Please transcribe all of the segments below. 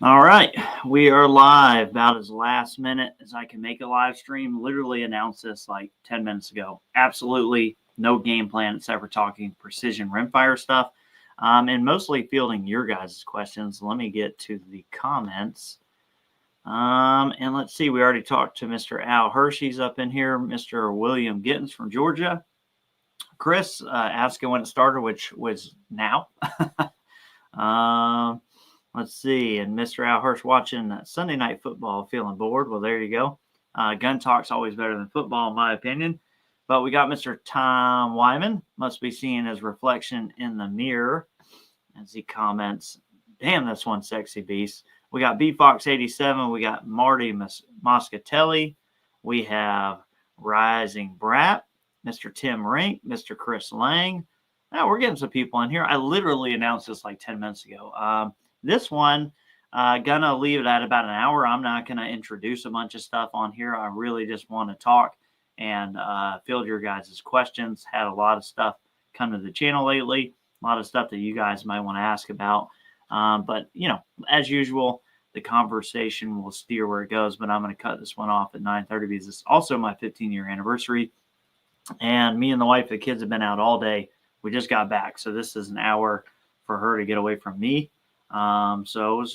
All right, we are live about as last minute as I can make a live stream. Literally announced this like 10 minutes ago. Absolutely no game plan except for talking precision rimfire stuff and mostly fielding your guys' questions. Let me get to the comments. And let's see, we already talked to Mr. Al Hershey's up in here, Mr. William Gittens from Georgia. Chris asking when it started, which was now. Let's see. And Mr. Al Hirsch watching Sunday Night Football, feeling bored. Well, there you go. Gun talk's always better than football, in my opinion. But we got Mr. Tom Wyman. Must be seeing his reflection in the mirror as he comments, damn, that's one sexy beast. We got B-Fox87. We got Marty Moscatelli. We have Rising Brat, Mr. Tim Rink, Mr. Chris Lang. Now, we're getting some people in here. I literally announced this like 10 minutes ago. This one, gonna leave it at about an hour. I'm not gonna introduce a bunch of stuff on here. I really just want to talk and field your guys' questions. Had a lot of stuff come to the channel lately. A lot of stuff that you guys might want to ask about. But, you know, as usual, the conversation will steer where it goes. But I'm going to cut this one off at 9:30 because it's also my 15-year anniversary. And me and the wife, the kids have been out all day. We just got back. So this is an hour for her to get away from me. So it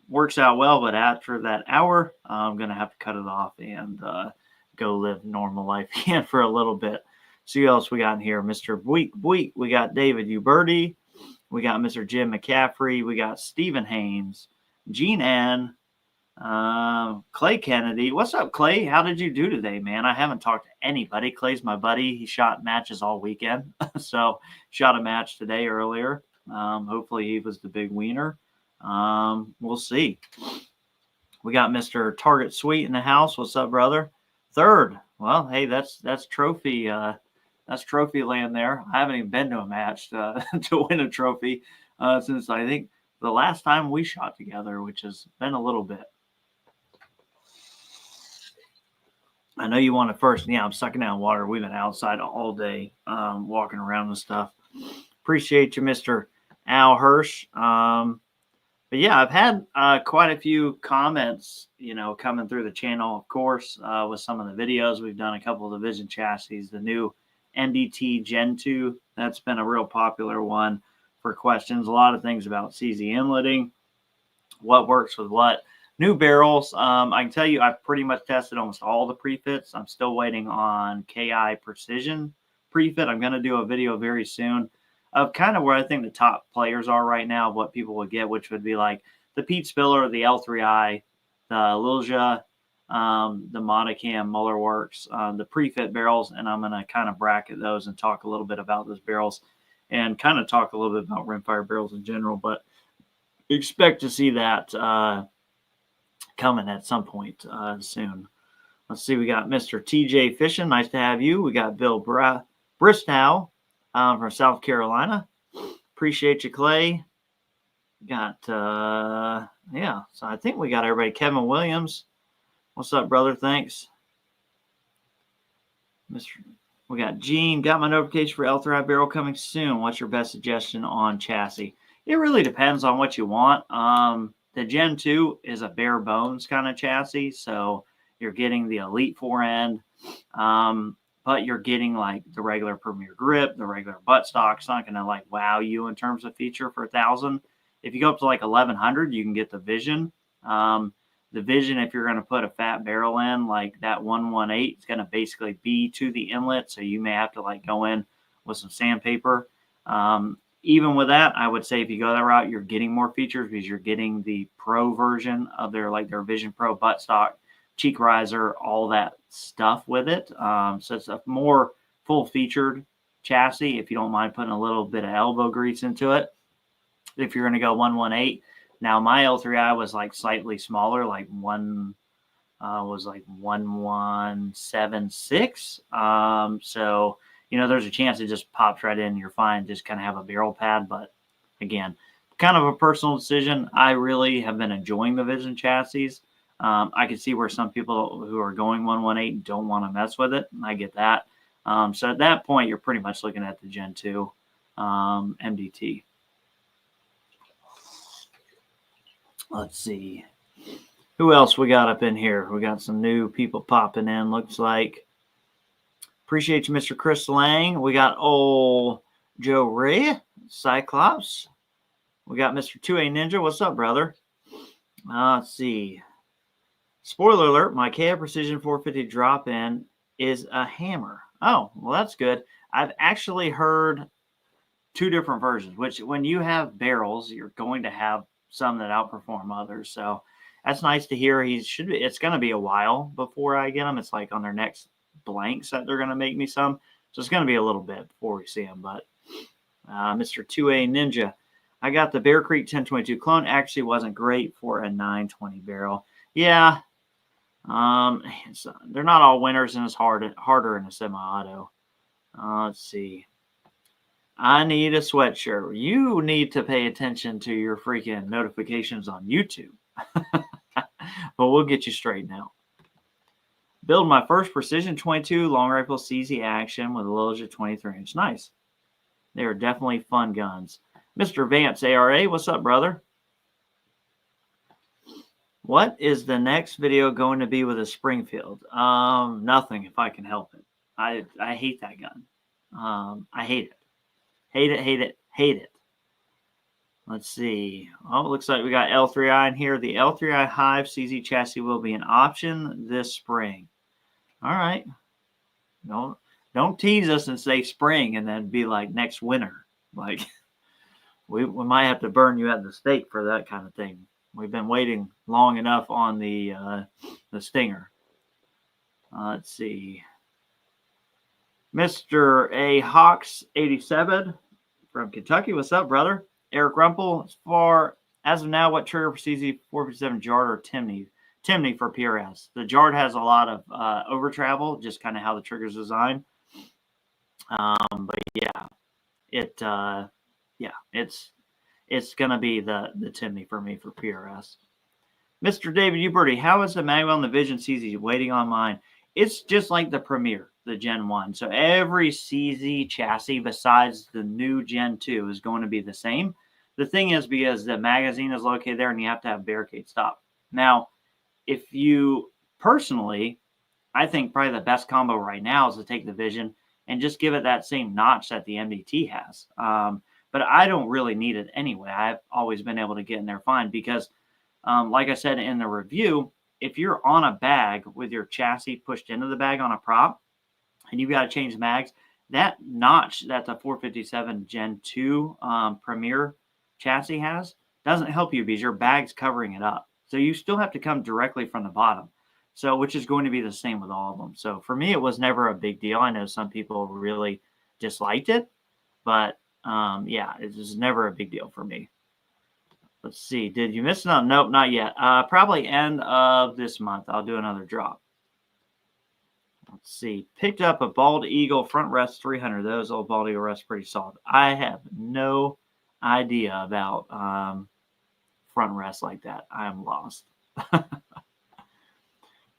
works out well, but after that hour, I'm going to have to cut it off and go live normal life again for a little bit. See who else we got in here. Mr. Boik. We got David Uberti. We got Mr. Jim McCaffrey. We got Stephen Haynes, Gene N, Clay Kennedy. What's up, Clay? How did you do today, man? I haven't talked to anybody. Clay's my buddy. He shot matches all weekend. So shot a match today earlier. Hopefully he was the big wiener. We'll see. We got Mr. Target Sweet in the house. What's up, brother? Third. Well, hey, that's trophy. That's trophy land there. I haven't even been to a match to win a trophy since I think the last time we shot together, which has been a little bit. I know you want to first. Yeah, I'm sucking down water. We've been outside all day walking around and stuff. Appreciate you, Mr. Al Hirsch. But yeah, I've had quite a few comments, you know, coming through the channel, of course, with some of the videos. We've done a couple of the Vision chassis, the new MDT Gen 2. That's been a real popular one for questions. A lot of things about CZ inletting, what works with what. New barrels. I can tell you I've pretty much tested almost all the prefits. I'm still waiting on KI Precision prefit. I'm going to do a video very soon of kind of where I think the top players are right now, what people would get, which would be like the Pete Spiller, the L3i, the Lilja, the Modicam Muller Works, the prefit barrels, and I'm going to kind of bracket those and talk a little bit about those barrels and kind of talk a little bit about rimfire barrels in general, but expect to see that coming at some point soon. Let's see, we got Mr. TJ Fishing. Nice to have you. We got Bill Bristow from South Carolina. Appreciate you, Clay. Got, yeah, so I think we got everybody. Kevin Williams. What's up, brother? Thanks. We got Gene. Got my notification for L3i barrel coming soon. What's your best suggestion on chassis? It really depends on what you want. The Gen 2 is a bare bones kind of chassis, so you're getting the Elite forend, but you're getting like the regular Premier grip, the regular buttstock. It's not going to like wow you in terms of feature for 1,000. If you go up to like 1,100, you can get the Vision. The Vision, if you're going to put a fat barrel in, like that 118, it's going to basically be to the inlet, so you may have to like go in with some sandpaper. Even with that, I would say if you go that route, you're getting more features because you're getting the Pro version of their Vision Pro buttstock, cheek riser, all that stuff with it. So it's a more full-featured chassis if you don't mind putting a little bit of elbow grease into it. If you're going to go 118, now my L3i was like slightly smaller, like was like 1176. So you know, there's a chance it just pops right in. You're fine. Just kind of have a barrel pad. But again, kind of a personal decision. I really have been enjoying the Vision chassis. I can see where some people who are going 118 don't want to mess with it. I get that. So at that point, you're pretty much looking at the Gen 2 MDT. Let's see. Who else we got up in here? We got some new people popping in, looks like. Appreciate you, Mr. Chris Lang. We got old Joe Ray, Cyclops. We got Mr. 2A Ninja. What's up, brother? Let's see. Spoiler alert, my KA Precision 450 drop-in is a hammer. Oh, well, that's good. I've actually heard two different versions, which when you have barrels, you're going to have some that outperform others. So that's nice to hear. It's going to be a while before I get them. It's like on their next blanks that they're going to make me some. So it's going to be a little bit before we see them. But Mr. 2A Ninja, I got the Bear Creek 1022 clone. Actually wasn't great for a 920 barrel. Yeah. They're not all winners, and it's harder in a semi-auto. Let's see. I need a sweatshirt. You need to pay attention to your freaking notifications on YouTube. But we'll get you straightened out. Build my first Precision 22 long rifle CZ action with a Loja 23-inch. Nice. They are definitely fun guns. Mr. Vance ARA, what's up, brother? What is the next video going to be with a Springfield? Nothing if I can help it. I hate that gun. I hate it. Hate it. Let's see. Oh, it looks like we got L3I in here. The L3I Hive CZ chassis will be an option this spring. All right. Don't tease us and say spring and then be like next winter. Like we might have to burn you at the stake for that kind of thing. We've been waiting long enough on the Stinger. Let's see. Mr. A Hawks 87 from Kentucky. What's up, brother? Eric Rumpel. As of now, what trigger for CZ 457 Jard or Timney? Timney for PRS. The Jard has a lot of over travel, just kind of how the trigger's designed. But yeah, it's gonna be the Timney for me for PRS. Mr. David Uberti, how is the Magwell and the Vision CZ waiting on mine? It's just like the Premier, the Gen 1. So every CZ chassis besides the new Gen 2 is going to be the same. The thing is, because the magazine is located there and you have to have barricade stop. Now, if you personally, I think probably the best combo right now is to take the Vision and just give it that same notch that the MDT has. But I don't really need it anyway. I've always been able to get in there fine because, like I said in the review, if you're on a bag with your chassis pushed into the bag on a prop and you've got to change mags, that notch that the 457 Gen 2 Premier chassis has doesn't help you because your bag's covering it up. So you still have to come directly from the bottom. So, which is going to be the same with all of them. So for me, it was never a big deal. I know some people really disliked it, but yeah, it was never a big deal for me. Let's see. Did you miss it? Nope, not yet. Probably end of this month. I'll do another drop. Let's see. Picked up a Bald Eagle front rest 300. Those old Bald Eagle rests pretty solid. I have no idea about front rests like that. I am lost.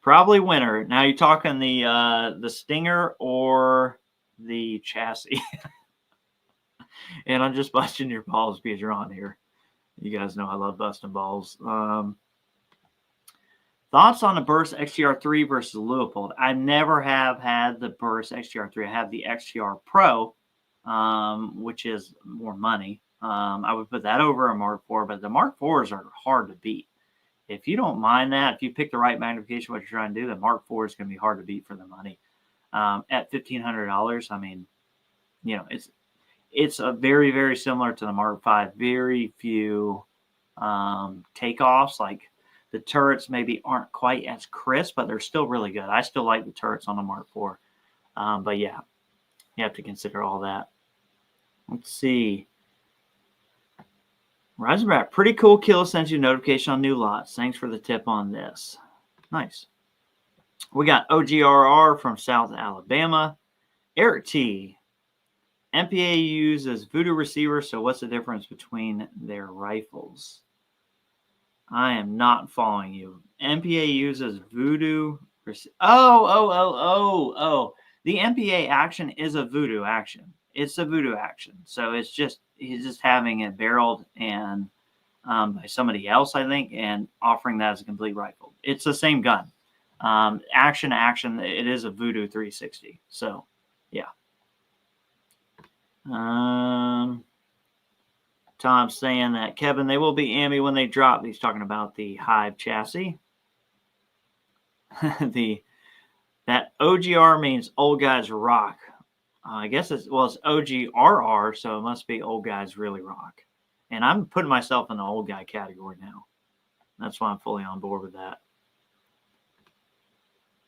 Probably winter. Now you're talking the Stinger or the chassis. And I'm just busting your balls because you're on here. You guys know I love busting balls. Thoughts on the Burst XTR3 versus Leupold? I never have had the Burst XTR3. I have the XTR Pro, which is more money. I would put that over a Mark IV, but the Mark IVs are hard to beat. If you don't mind that, if you pick the right magnification, what you're trying to do, the Mark IV is going to be hard to beat for the money. At $1,500, I mean, you know, it's a very, very similar to the Mark V. Very few takeoffs. Like the turrets maybe aren't quite as crisp, but they're still really good. I still like the turrets on the Mark IV. But yeah, you have to consider all that. Let's see. Razorback, pretty cool kill. Sends you notification on new lots. Thanks for the tip on this. Nice. We got OGRR from South Alabama. Eric T. MPA uses Voodoo receiver, so what's the difference between their rifles? I am not following you. MPA uses Voodoo. Oh. The MPA action is a Voodoo action. It's a Voodoo action. So it's just, he's just having it barreled and by somebody else, I think, and offering that as a complete rifle. It's the same gun. Action, it is a Voodoo 360. So, yeah. Tom's saying that, Kevin, they will be ammy when they drop. He's talking about the Hive chassis. That OGR means old guys rock. I guess it's OGRR, so it must be old guys really rock. And I'm putting myself in the old guy category now. That's why I'm fully on board with that.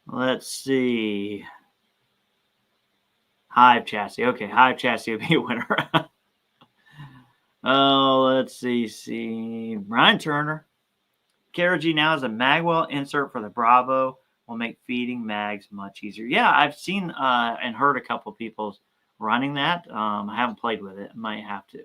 Let's see. Hive chassis. Okay, Hive chassis will be a winner. Oh, let's see. Brian Turner. KRG now has a magwell insert for the Bravo. Will make feeding mags much easier. Yeah, I've seen and heard a couple people running that. I haven't played with it. I might have to.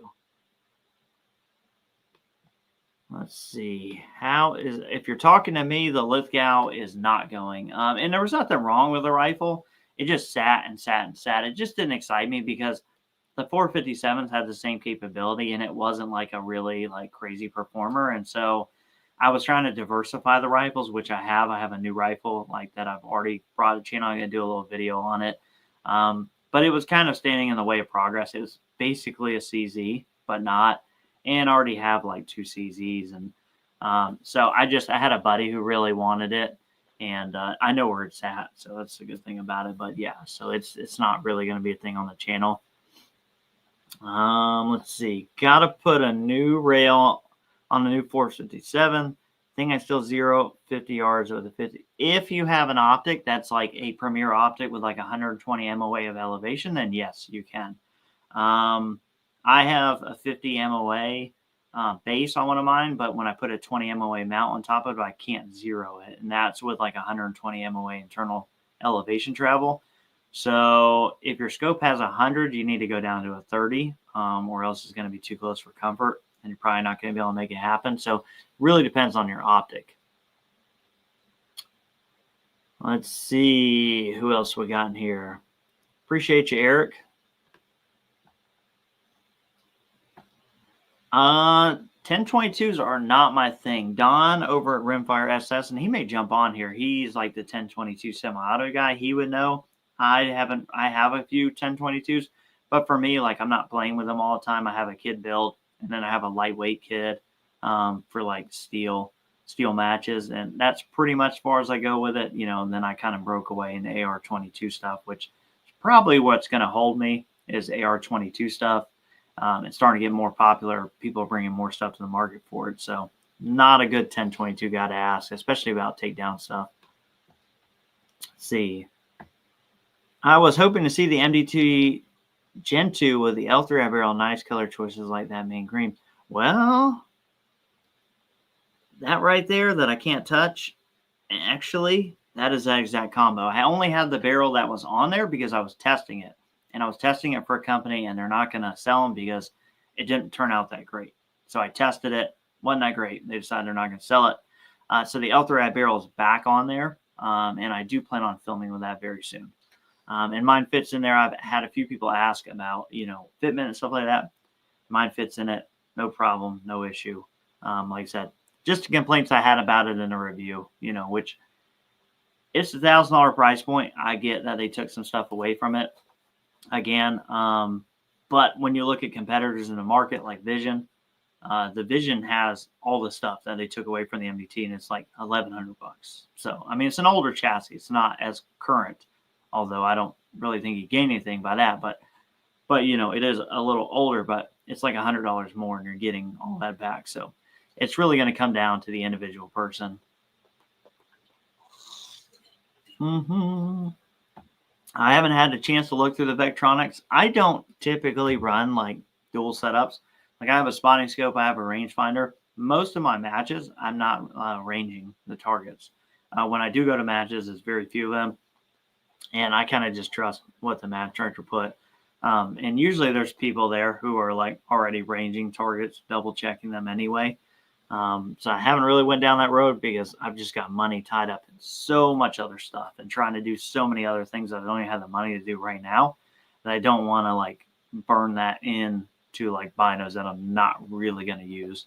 Let's see. If you're talking to me, the Lithgow is not going. And there was nothing wrong with the rifle. It just sat. It just didn't excite me because the 457s had the same capability, and it wasn't like a really like crazy performer. And so I was trying to diversify the rifles, which I have. I have a new rifle like that I've already brought to the channel. I'm going to do a little video on it. But it was kind of standing in the way of progress. It was basically a CZ, but not. And I already have like 2 CZs. And so I had a buddy who really wanted it. And I know where it's at. So that's the good thing about it. But yeah, so it's not really going to be a thing on the channel. Let's see. Got to put a new rail on the new 457. Think I still 50 yards over the 50. If you have an optic that's like a premier optic with like 120 MOA of elevation, then yes, you can. I have a 50 MOA base on one of mine, but when I put a 20 MOA mount on top of it, I can't zero it. And that's with like 120 MOA internal elevation travel. So if your scope has 100, you need to go down to a 30, or else it's going to be too close for comfort, and you're probably not going to be able to make it happen. So really depends on your optic. Let's see who else we got in here. Appreciate you, Eric. 1022s are not my thing. Don over at Rimfire SS, and he may jump on here. He's like the 1022 semi-auto guy. He would know. I have a few 1022s, but for me, like I'm not playing with them all the time. I have a kid build, and then I have a lightweight kid for like steel matches, and that's pretty much as far as I go with it. And then I kind of broke away in the AR-22 stuff, which is probably what's going to hold me is AR-22 stuff. It's starting to get more popular. People are bringing more stuff to the market for it. So not a good 1022 guy to ask, especially about takedown stuff. Let's see. I was hoping to see the MD2 Gen 2 with the L3 barrel. Nice color choices like that main green. Well, that right there that I can't touch, actually, that is that exact combo. I only had the barrel that was on there because I was testing it. And I was testing it for a company, and they're not going to sell them because it didn't turn out that great. So I tested it. Wasn't that great. They decided they're not going to sell it. So the L3 barrel is back on there, and I do plan on filming with that very soon. And mine fits in there. I've had a few people ask about, fitment and stuff like that. Mine fits in it. No problem. No issue. Like I said, just the complaints I had about it in a review, which it's a $1,000 price point. I get that they took some stuff away from it. Again, but when you look at competitors in the market like Vision, the Vision has all the stuff that they took away from the MDT, and it's like $1,100. So, I mean, it's an older chassis. It's not as current, although I don't really think you gain anything by that. But it is a little older, but it's like $100 more, and you're getting all that back. So, it's really going to come down to the individual person. I haven't had a chance to look through the Vectronics. I don't typically run like dual setups. Like I have a spotting scope, I have a rangefinder. Most of my matches, I'm not ranging the targets. When I do go to matches, it's very few of them. And I kind of just trust what the match director put. And usually there's people there who are like already ranging targets, double checking them anyway. So I haven't really went down that road because I've just got money tied up in so much other stuff and trying to do so many other things that I don't even have the money to do right now that I don't want to like burn that in to like binos that I'm not really going to use.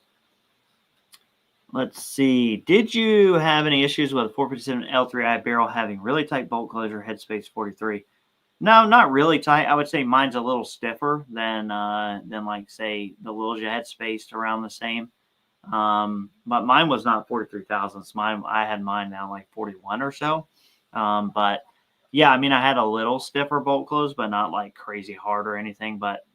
Let's see. Did you have any issues with a 457 L3i barrel having really tight bolt closure, headspace 43? No, not really tight. I would say mine's a little stiffer than like say the Lilja headspace around the same. But mine was not 43 thousandths. I had mine now like 41 or so. But yeah, I mean, I had a little stiffer bolt close, but not like crazy hard or anything. But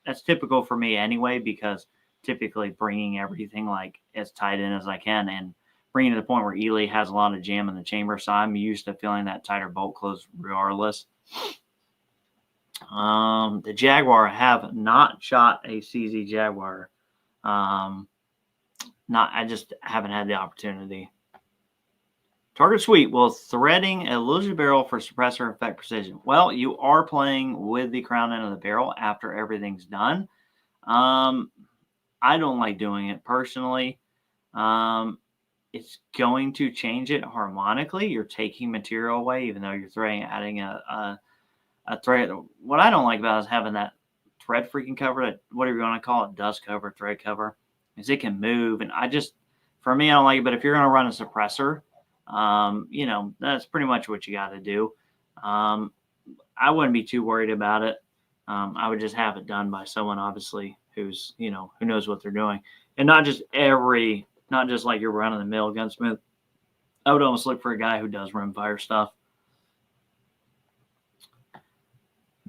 that's typical for me anyway, because typically bringing everything like as tight in as I can and bringing to the point where Ely has a lot of jam in the chamber. So I'm used to feeling that tighter bolt close regardless. The Jaguar, have not shot a CZ Jaguar. I just haven't had the opportunity. Target Sweep, will threading a Lilja barrel for suppressor affect precision? Well, you are playing with the crown end of the barrel after everything's done. I don't like doing it personally. It's going to change it harmonically. You're taking material away, even though you're adding a thread. What I don't like about it is having that thread freaking cover, that whatever you want to call it, dust cover, thread cover, is it can move. And for me, I don't like it. But if you're going to run a suppressor, that's pretty much what you got to do. I wouldn't be too worried about it. I would just have it done by someone, obviously, who knows what they're doing, and not just like your run of the mill gunsmith. I would almost look for a guy who does rimfire stuff.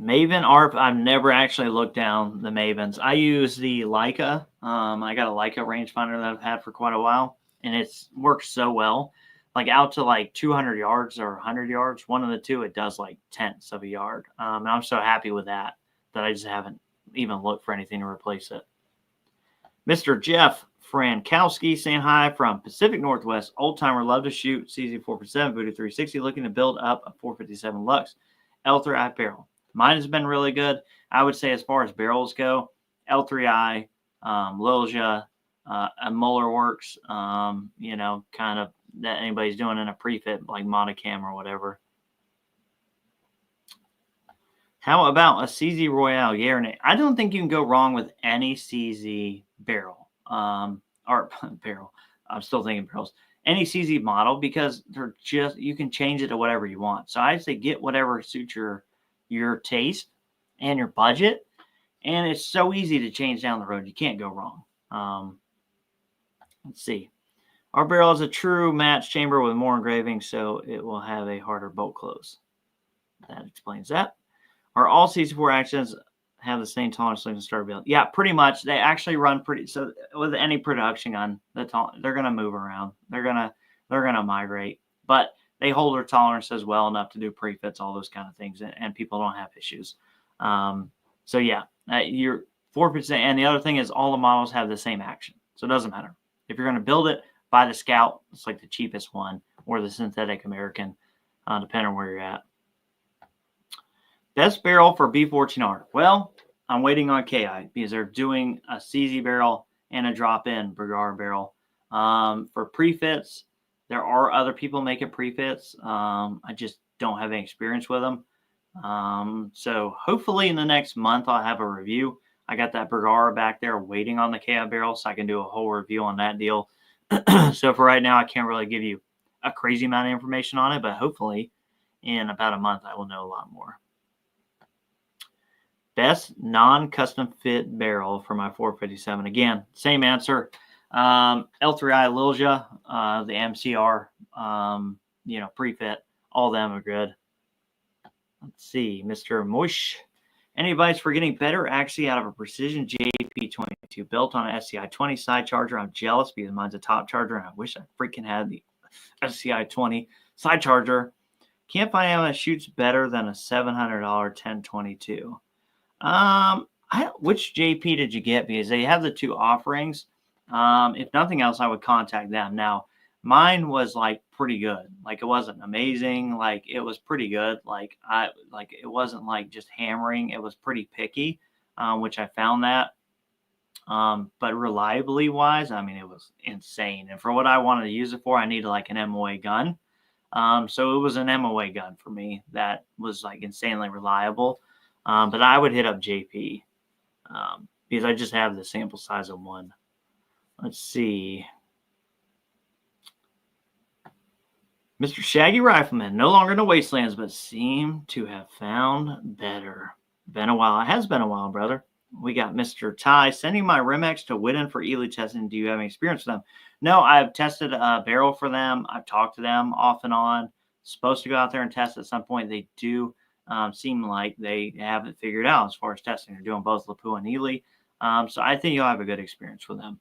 Maven ARP, I've never actually looked down the Mavens. I use the Leica. I got a Leica rangefinder that I've had for quite a while, and it's works so well. Like out to like 200 yards or 100 yards, one of the two, it does like tenths of a yard. And I'm so happy with that I just haven't even looked for anything to replace it. Mr. Jeff Frankowski saying hi from Pacific Northwest. Old timer, love to shoot. CZ457, Voodoo 360, looking to build up a 457 Lux L3i barrel. Mine has been really good. I would say as far as barrels go, L3i, Lilja, Muller Works, kind of that anybody's doing in a prefit like Monocam or whatever. How about a CZ Royale? Yeah or nay? I don't think you can go wrong with any CZ barrel. Or barrel. I'm still thinking barrels. Any CZ model, because you can change it to whatever you want. So I'd say get whatever suits your taste and your budget. And it's so easy to change down the road. You can't go wrong. Let's see. Our barrel is a true match chamber with more engraving, so it will have a harder bolt close. That explains that. Are all CZ4 actions have the same tolerance like the starter build? Yeah, pretty much. They actually run so with any production gun, they're gonna move around. They're gonna migrate, but they hold their tolerances well enough to do prefits, all those kind of things, and people don't have issues. So yeah, you're 4%. And the other thing is all the models have the same action, so it doesn't matter if you're gonna build it. Buy the Scout. It's like the cheapest one, or the Synthetic American, depending on where you're at. Best barrel for B14R. Well, I'm waiting on KI because they're doing a CZ barrel and a drop-in Bergara barrel. For prefits, there are other people making prefits. I just don't have any experience with them. So hopefully in the next month I'll have a review. I got that Bergara back there waiting on the KI barrel, so I can do a whole review on that deal. So for right now, I can't really give you a crazy amount of information on it, but hopefully in about a month I will know a lot more. Best non-custom fit barrel for my 457. Again, same answer. L3i Lilja, the MCR, pre-fit. All of them are good. Let's see, Mr. Mush. Any advice for getting better accuracy out of a Precision JP22 built on an SCI 20 side charger? I'm jealous because mine's a top charger, and I wish I freaking had the SCI 20 side charger. Can't find anyone that shoots better than a $700 1022. Which JP did you get? Because they have the two offerings. If nothing else, I would contact them. Now, mine was like pretty good. Like it wasn't amazing. Like it was pretty good. It wasn't like just hammering. It was pretty picky, which I found that. But reliably wise, I mean, it was insane. And for what I wanted to use it for, I needed like an MOA gun. So it was an MOA gun for me that was like insanely reliable. But I would hit up JP because I just have the sample size of one. Let's see. Mr. Shaggy Rifleman, no longer in the wastelands, but seem to have found better. Been a while. It has been a while, brother. We got Mr. Ty sending my Remex to Whitten for Ely testing. Do you have any experience with them? No, I've tested a barrel for them. I've talked to them off and on. Supposed to go out there and test at some point. They do seem like they have it figured out as far as testing. They're doing both Lapua and Ely. So I think you'll have a good experience with them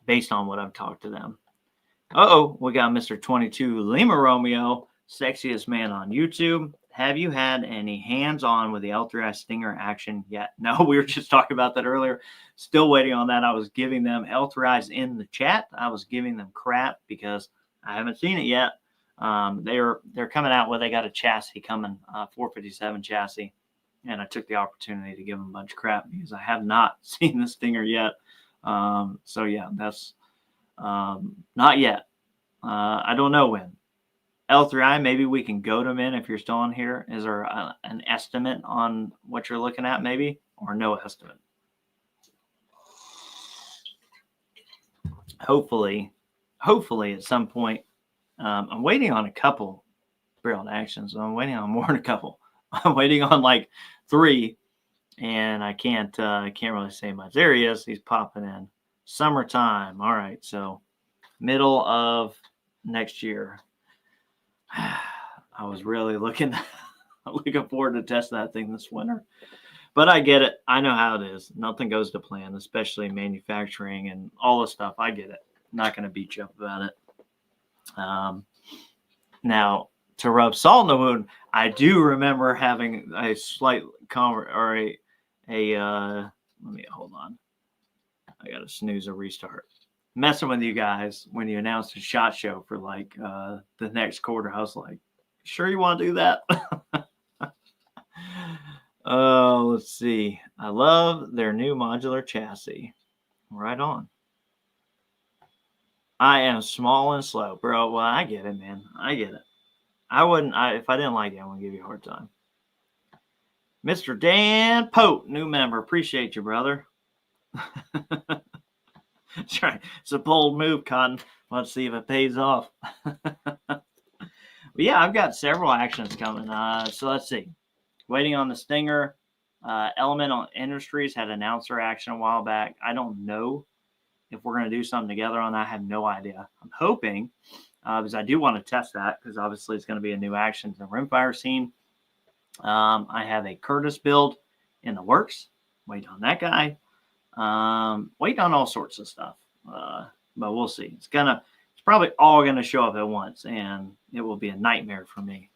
based on what I've talked to them. We got Mr. 22 Lima Romeo, sexiest man on YouTube. Have you had any hands-on with the L3i Stinger action yet? No, we were just talking about that earlier. Still waiting on that. I was giving them L3is in the chat. I was giving them crap because I haven't seen it yet. They're coming out with, they got a chassis coming, 457 chassis, and I took the opportunity to give them a bunch of crap because I have not seen the Stinger yet. So yeah, that's not yet. I don't know when. L3i, maybe we can go to them in if you're still on here. Is there an estimate on what you're looking at, maybe, or no estimate? Hopefully at some point. I'm waiting on a couple barrel actions. I'm waiting on more than a couple. I'm waiting on like 3, and I can't really say much. There he is. He's popping in. Summertime. All right, so middle of next year. I was really looking forward to test that thing this winter. But I get it. I know how it is. Nothing goes to plan, especially manufacturing and all this stuff. I get it. I'm not going to beat you up about it. Now, to rub salt in the wound, I do remember having a slight let me hold on. I got to snooze a restart. Messing with you guys when you announced a SHOT Show for like the next quarter. I was like, sure you want to do that? Let's see. I love their new modular chassis. Right on. I am small and slow, bro. Well, I get it, man. I get it. If I didn't like it, I wouldn't give you a hard time. Mr. Dan Pope, new member. Appreciate you, brother. That's right. It's a bold move, Cotton. Let's see if it pays off. But yeah, I've got several actions coming. So let's see. Waiting on the Stinger. Elemental Industries had announced their action a while back. I don't know if we're going to do something together on that. I have no idea. I'm hoping, because I do want to test that, because obviously it's going to be a new action to the Rimfire scene. I have a Curtis build in the works. Wait on that guy. Wait on all sorts of stuff. But we'll see. It's probably all gonna show up at once, and it will be a nightmare for me.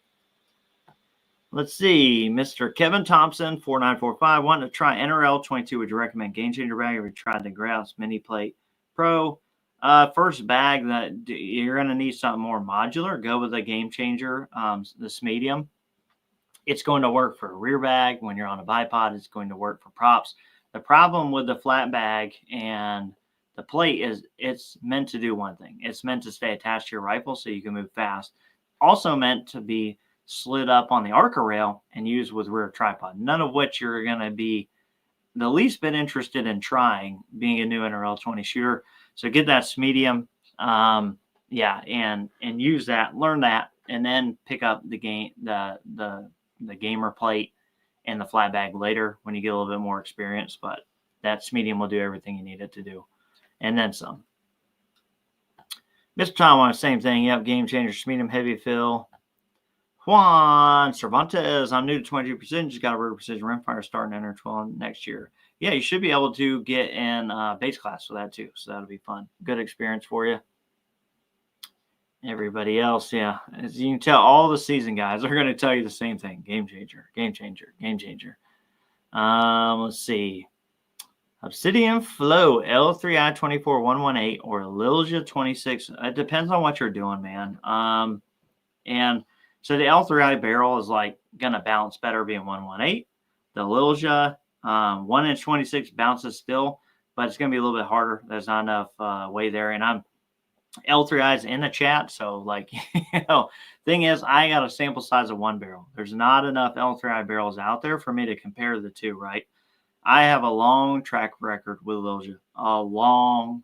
Let's see, Mr. Kevin Thompson 4945 wanting to try NRL 22. Would you recommend Game Changer bag? Have you tried the Grouse Mini Plate Pro? First bag that you're gonna need something more modular. Go with the Game Changer, this medium. It's going to work for a rear bag when you're on a bipod. It's going to work for props. The problem with the flat bag and the plate is it's meant to do one thing. It's meant to stay attached to your rifle so you can move fast. Also meant to be slid up on the Arca rail and used with rear tripod, none of which you're going to be the least bit interested in trying being a new NRL 20 shooter. So get that medium, and use that, learn that, and then pick up the gamer plate and the flat bag later when you get a little bit more experience. But that medium will do everything you need it to do, and then some. Mr. Tom wants the same thing. Yep, Game Changer, medium heavy fill. Juan Cervantes, I'm new to 22 Precision. Just got a River Precision Rimfire starting NR 12 next year. Yeah, you should be able to get in base class for that too. So that'll be fun. Good experience for you. Everybody else, yeah. As you can tell, all the season guys are going to tell you the same thing. Game changer, game changer, game changer. Let's see. Obsidian Flow, L3i 24118 or Lilja 26. It depends on what you're doing, man. And so the L3i barrel is like going to bounce better being 118. The Lilja 1-inch 26 bounces still, but it's going to be a little bit harder. There's not enough weight there. And I'm L3i is in the chat. So like, thing is, I got a sample size of one barrel. There's not enough L3i barrels out there for me to compare the two, right? I have a long track record with Lilja, a long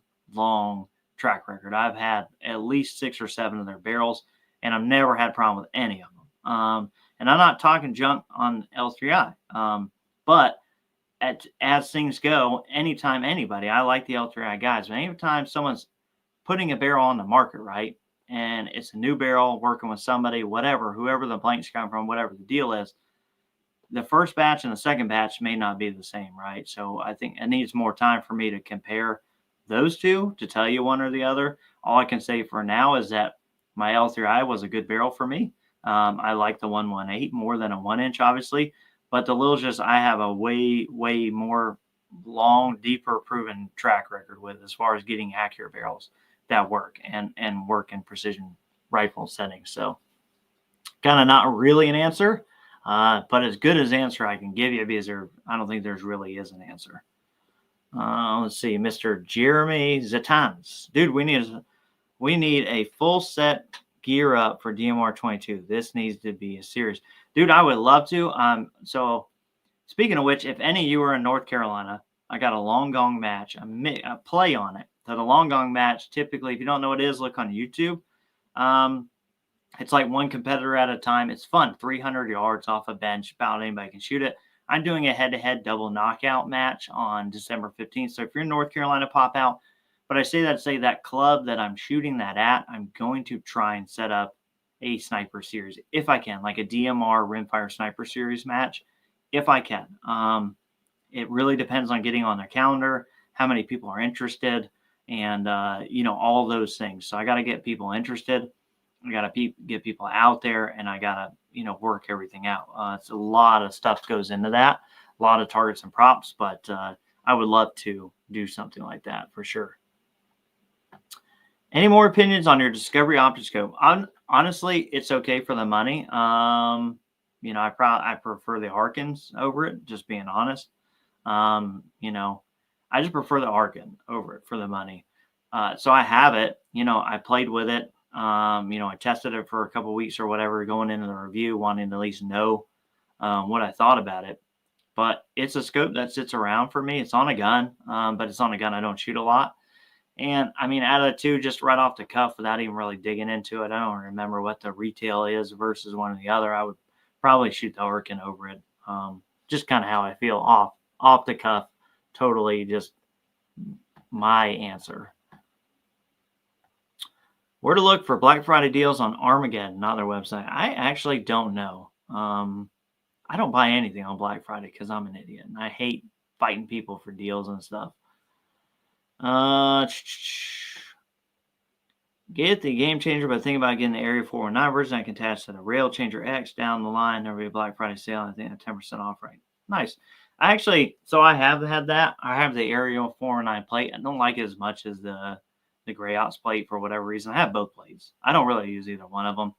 track record. I've had at least 6 or 7 of their barrels, and I've never had a problem with any of them. And I'm not talking junk on L3I, but as things go, anytime anybody, I like the L3I guys, but anytime someone's putting a barrel on the market, right, and it's a new barrel working with somebody, whatever, whoever the blanks come from, whatever the deal is, the first batch and the second batch may not be the same, right? So I think it needs more time for me to compare those two to tell you one or the other. All I can say for now is that my L3I was a good barrel for me. I like the 118 more than a 1-inch, obviously, but the Lil's just I have a way more long, deeper proven track record with as far as getting accurate barrels that work and work in precision rifle settings. So kind of not really an answer, but as good as answer I can give you because I don't think there's really is an answer. Let's see, Mr. Jeremy Zatans. Dude, we need a full set gear up for DMR 22. This needs to be a series. Dude, I would love to. So speaking of which, if any of you are in North Carolina, I got a long gong match, a play on it. So the long gong match, typically, if you don't know what it is, look on YouTube. It's like one competitor at a time. It's fun. 300 yards off a bench. About anybody can shoot it. I'm doing a head-to-head double knockout match on December 15th. So if you're in North Carolina, pop out. But I say that to say that club that I'm shooting that at, I'm going to try and set up a sniper series if I can, like a DMR Rimfire sniper series match, if I can. It really depends on getting on their calendar, how many people are interested, and all those things. So I got to get people interested. I got to get people out there, and I got to work everything out. It's a lot of stuff goes into that, a lot of targets and props, but I would love to do something like that for sure. Any more opinions on your Discovery optic scope? Honestly, it's okay for the money. I prefer the Harkins over it, just being honest. I just prefer the Harkin over it for the money. So I have it, I played with it. I tested it for a couple of weeks or whatever, going into the review, wanting to at least know what I thought about it. But it's a scope that sits around for me. It's on a gun, but it's on a gun I don't shoot a lot. And I mean, out of the two, just right off the cuff, without even really digging into it, I don't remember what the retail is versus one or the other. I would probably shoot the Harkin over it. Just kind of how I feel off the cuff. Totally just my answer. Where to look for Black Friday deals on Armageddon, not their website? I actually don't know. I don't buy anything on Black Friday because I'm an idiot and I hate fighting people for deals and stuff. Get the Game Changer, but think about getting the Area 419 version. I can attach to the Rail Changer X down the line. There'll be a Black Friday sale. I think a 10% off rate. Nice. I have had that. I have the Area 419 plate. I don't like it as much as the Gray Ops plate for whatever reason. I have both plates. I don't really use either one of them.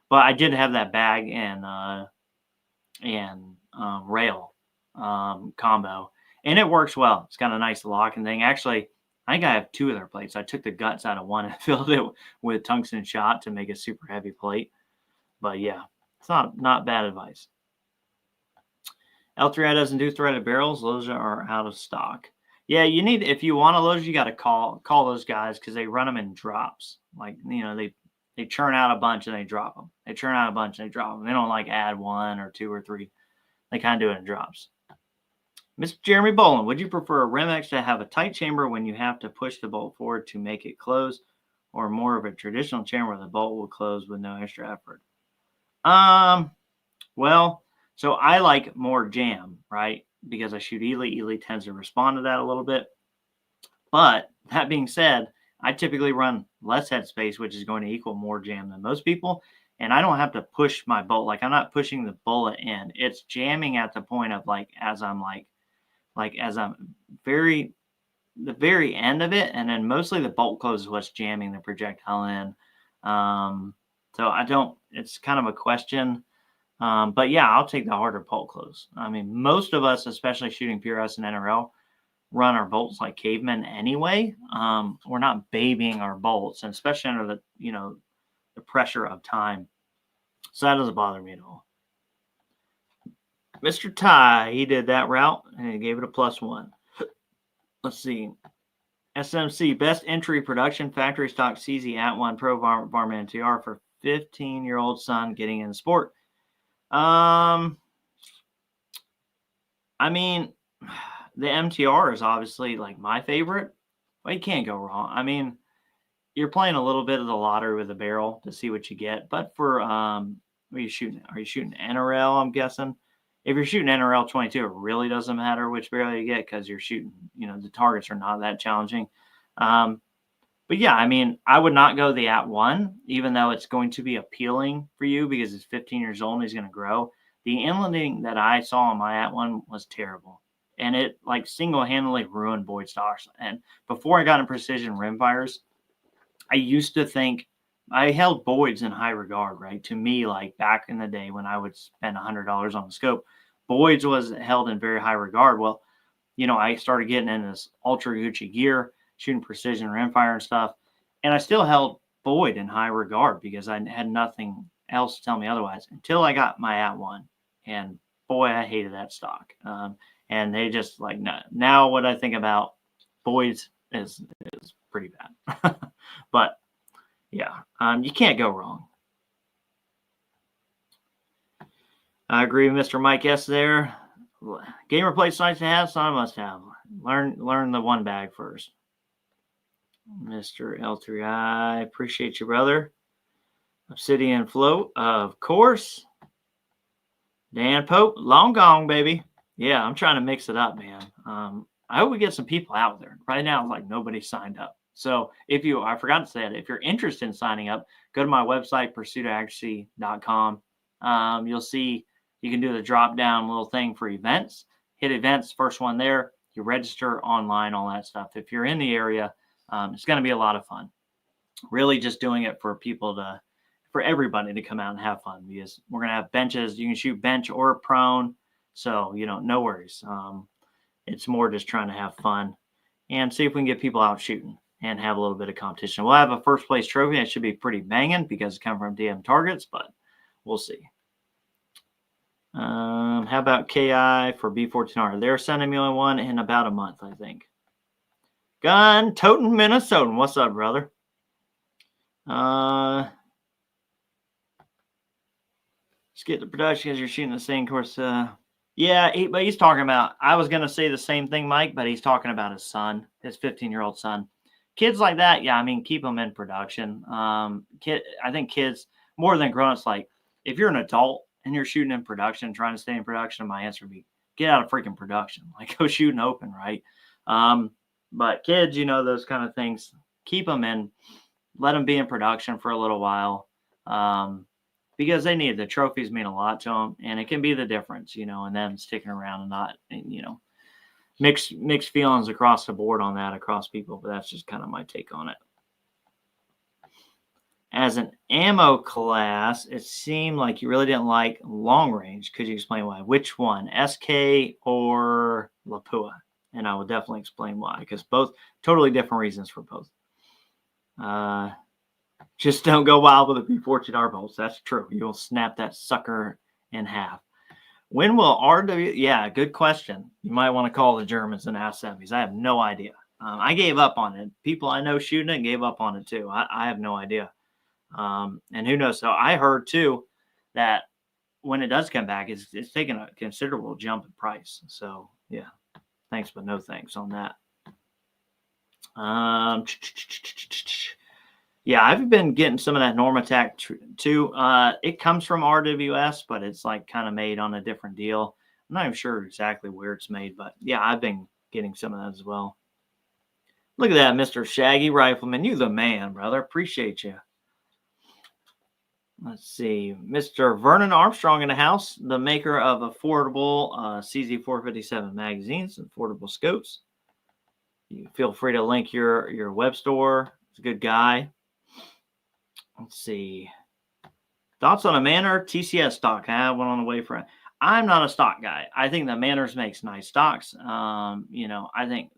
But I did have that bag and rail combo. And it works well. It's got a nice locking thing. Actually, I think I have 2 of their plates. I took the guts out of one and filled it with tungsten shot to make a super heavy plate. But yeah, it's not bad advice. L3I doesn't do threaded barrels. Those are out of stock. Yeah, if you want a Loja, you got to call those guys because they run them in drops. Like, they churn out a bunch and they drop them. They churn out a bunch and they drop them. They don't add 1 or 2 or 3. They kind of do it in drops. Mr. Jeremy Boland, would you prefer a Remex to have a tight chamber when you have to push the bolt forward to make it close, or more of a traditional chamber where the bolt will close with no extra effort? Well, so I like more jam, right? Because I shoot Ely. Ely tends to respond to that a little bit. But that being said, I typically run less headspace, which is going to equal more jam than most people. And I don't have to push my bolt. Like, I'm not pushing the bullet in. It's jamming at the point of as I'm the very end of it. And then mostly the bolt close is what's jamming the projectile in. So it's kind of a question. But yeah, I'll take the harder bolt close. I mean, most of us, especially shooting PRS and NRL, run our bolts like cavemen anyway. We're not babying our bolts, and especially under the pressure of time. So that doesn't bother me at all. Mr. Ty, he did that route and he gave it a +1. Let's see. SMC, best entry production factory stock CZ at one Pro Varmint TR for 15-year-old son getting in the sport. I mean, the MTR is obviously like my favorite. Well, you can't go wrong. I mean, you're playing a little bit of the lottery with the barrel to see what you get. But for what are you shooting? Are you shooting NRL? I'm guessing. If you're shooting NRL 22, it really doesn't matter which barrel you get because you're shooting. The targets are not that challenging. But yeah, I mean, I would not go the at one, even though it's going to be appealing for you because it's 15 years old and he's going to grow. The inletting that I saw on my at one was terrible. And it like single-handedly ruined Boyd stocks. And before I got in precision rimfires, I used to think I held Boyd's in high regard, right? To me, like back in the day when I would spend $100 on the scope, Boyd's was held in very high regard. Well, I started getting in this ultra Gucci gear, shooting precision rimfire and stuff, and I still held Boyd in high regard because I had nothing else to tell me otherwise until I got my at one, and boy, I hated that stock. And they just like now what I think about Boyd's is pretty bad. But yeah, you can't go wrong. I agree with Mr. Mike S. there. Gamer plates nice to have, son must have. Learn the one bag first. Mr. L3I, appreciate you, brother. Obsidian Float, of course. Dan Pope, long gong, baby. Yeah, I'm trying to mix it up, man. I hope we get some people out there. Right now, like nobody signed up. So I forgot to say that, if you're interested in signing up, go to my website, pursuitofaccuracy.com. You'll see you can do the drop down little thing for events. Hit events, first one there. You register online, all that stuff. If you're in the area, it's going to be a lot of fun. Really just doing it for everybody to come out and have fun because we're going to have benches. You can shoot bench or prone. So, no worries. It's more just trying to have fun and see if we can get people out shooting and have a little bit of competition. We'll have a first place trophy. It should be pretty banging because it's coming from DM targets, but we'll see. How about KI for B14R? They're sending me only one in about a month, I think. Gun Toten, Minnesotan. What's up, brother? Let's get the production because you're shooting the same course. Yeah, but he's talking about, I was going to say the same thing, Mike, but he's talking about his son, his 15-year-old son. Kids like that, yeah, I mean, keep them in production. I think kids, more than grown-ups, like, if you're an adult and you're shooting in production, trying to stay in production, my answer would be, get out of freaking production. Like, go shoot and open, right? But kids, those kind of things, keep them in, let them be in production for a little while. Because they need the trophies mean a lot to them, and it can be the difference, and them sticking around and not, mixed feelings across the board on that, across people, but that's just kind of my take on it. As an ammo class, it seemed like you really didn't like long range. Could you explain why? Which one, SK or Lapua? And I will definitely explain why, because both totally different reasons for both. Just don't go wild with the P14R bolts. That's true. You'll snap that sucker in half. When will RW? Yeah, good question. You might want to call the Germans and ask them because I have no idea. I gave up on it. People I know shooting it gave up on it too. I have no idea. And who knows? So I heard too that when it does come back, it's taking a considerable jump in price. So yeah, thanks but no thanks on that. Yeah, I've been getting some of that Normatec too. It comes from RWS, but it's like kind of made on a different deal. I'm not even sure exactly where it's made, but yeah, I've been getting some of that as well. Look at that, Mr. Shaggy Rifleman. You the man, brother. Appreciate you. Let's see. Mr. Vernon Armstrong in the house, the maker of affordable CZ457 magazines and affordable scopes. You feel free to link your web store. He's a good guy. Let's see. Thoughts on a Manor TCS stock? I have one on the way for it. I'm not a stock guy. I think the Manors makes nice stocks. I think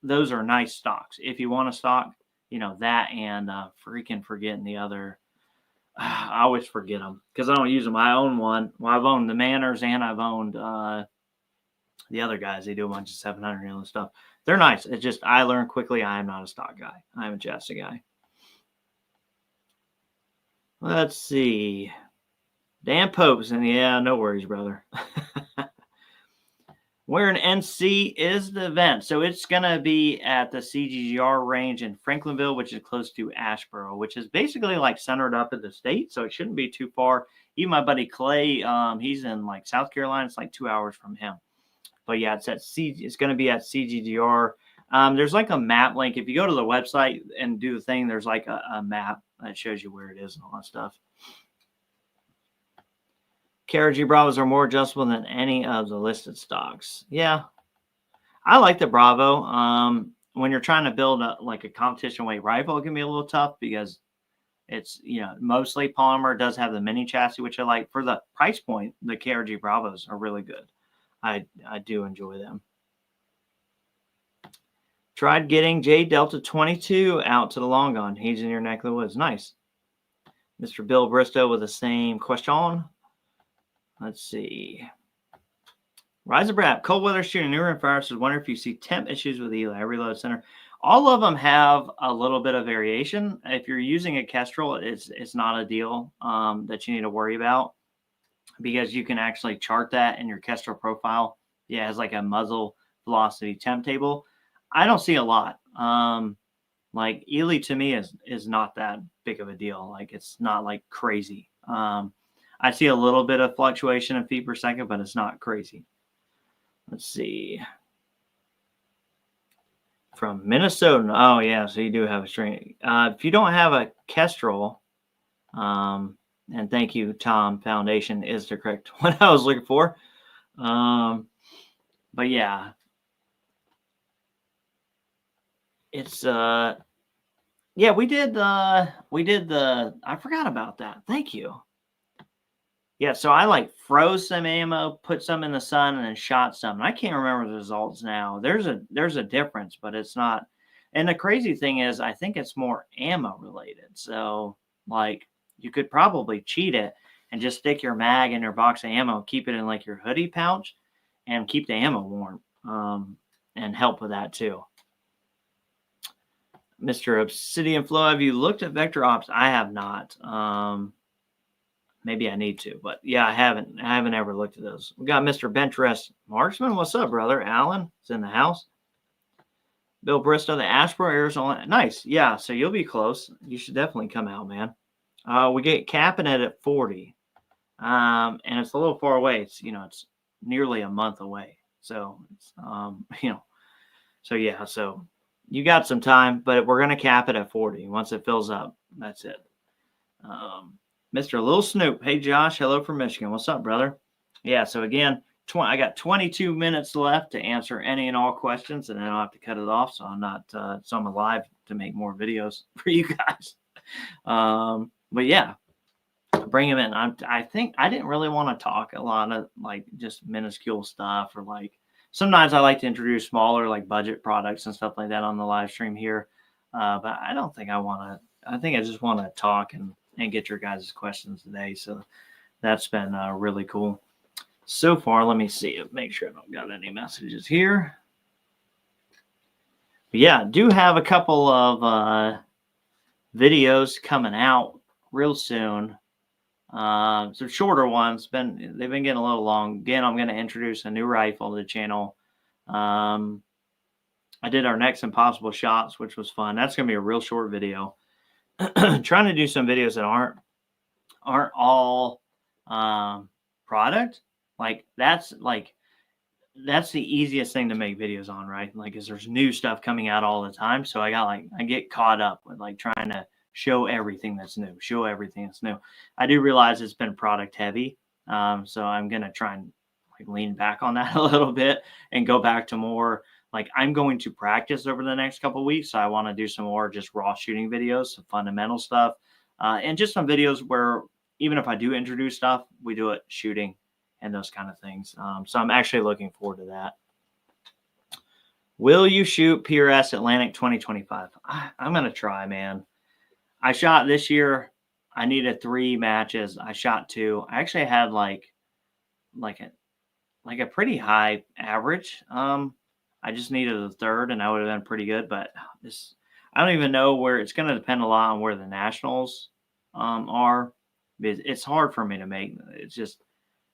those are nice stocks. If you want a stock, that and freaking forgetting the other. I always forget them because I don't use them. I own one. Well, I've owned the Manors and I've owned The other guys, they do a bunch of 700 and stuff. They're nice. It's just I learned quickly I am not a stock guy. I'm a chassis guy. Let's see. Dan Popes, and yeah, no worries, brother. Where in NC is the event? So it's going to be at the CGGR range in Franklinville, which is close to Asheboro, which is basically like centered up in the state. So it shouldn't be too far. Even my buddy Clay, he's in like South Carolina. It's like 2 hours from him. But yeah, it's going to be at CGGR. There's like a map link. If you go to the website and do the thing, there's like a map that shows you where it is and all that stuff. KRG Bravos are more adjustable than any of the listed stocks. Yeah, I like the Bravo. When you're trying to build like a competition weight rifle, it can be a little tough because it's, mostly polymer. It does have the mini chassis, which I like. For the price point, the KRG Bravos are really good. I do enjoy them. Tried getting J Delta 22 out to the long gun. He's in your neck of the woods. Nice. Mr. Bill Bristow with the same question. Let's see. Rise of Brad, cold weather shooting new Rimfire says, wonder if you see temp issues with Eli Reload Center. All of them have a little bit of variation. If you're using a Kestrel, it's not a deal that you need to worry about because you can actually chart that in your Kestrel profile. Yeah, it has like a muzzle velocity temp table. I don't see a lot. Like Ely to me is not that big of a deal. Like it's not like crazy. I see a little bit of fluctuation in feet per second, but it's not crazy. Let's see. From Minnesota. Oh, yeah. So you do have a string. If you don't have a Kestrel, and thank you, Tom Foundation is the correct one I was looking for. But yeah. It's, yeah, we did the, I forgot about that. Thank you. Yeah, so I like froze some ammo, put some in the sun, and then shot some. And I can't remember the results now. There's a difference, but it's not. And the crazy thing is, I think it's more ammo related. So like you could probably cheat it and just stick your mag in your box of ammo, keep it in like your hoodie pouch, and keep the ammo warm, and help with that too. Mr. Obsidian Flow, have you looked at Vector Ops? I have not. Maybe I need to, but yeah, I haven't ever looked at those. We got Mr. Bench Marksman. What's up, brother? Alan is in the house. Bill Bristow, the Asheboro, Arizona. Nice. Yeah, so you'll be close. You should definitely come out, man. We get capping it at 40. And it's a little far away. It's, it's nearly a month away. So, it's, so yeah, so you got some time, but we're going to cap it at 40. Once it fills up, that's it. Mr. Little Snoop. Hey, Josh. Hello from Michigan. What's up, brother? Yeah, so again, I got 22 minutes left to answer any and all questions, and then I'll have to cut it off, so I'm not so I'm alive to make more videos for you guys. But yeah, bring them in. I think I didn't really want to talk a lot of like just minuscule stuff, or like sometimes I like to introduce smaller like budget products and stuff like that on the live stream here. But I don't think I want to. I think I just want to talk and get your guys' questions today. So that's been really cool. So far, let me see. Make sure I don't got any messages here. But yeah, do have a couple of videos coming out real soon. Some shorter ones. They've been getting a little long. Again, I'm going to introduce a new rifle to the channel. I did our next impossible shots, which was fun. That's going to be a real short video. Trying to do some videos that aren't all product. Like that's the easiest thing to make videos on, right? Like, cause there's new stuff coming out all the time. So I get caught up with like trying to show everything that's new. I do realize it's been product heavy. So I'm going to try and like lean back on that a little bit and go back to more like I'm going to practice over the next couple of weeks. So I want to do some more just raw shooting videos, some fundamental stuff, and just some videos where even if I do introduce stuff, we do it shooting and those kind of things. So I'm actually looking forward to that. Will you shoot PRS Atlantic 2025? I'm going to try, man. I shot this year. I needed 3 matches. I shot 2. I actually had like like a pretty high average. I just needed a third, and I would have been pretty good. But this, I don't even know where it's going to depend a lot on where the nationals are. It's hard for me to make. It's just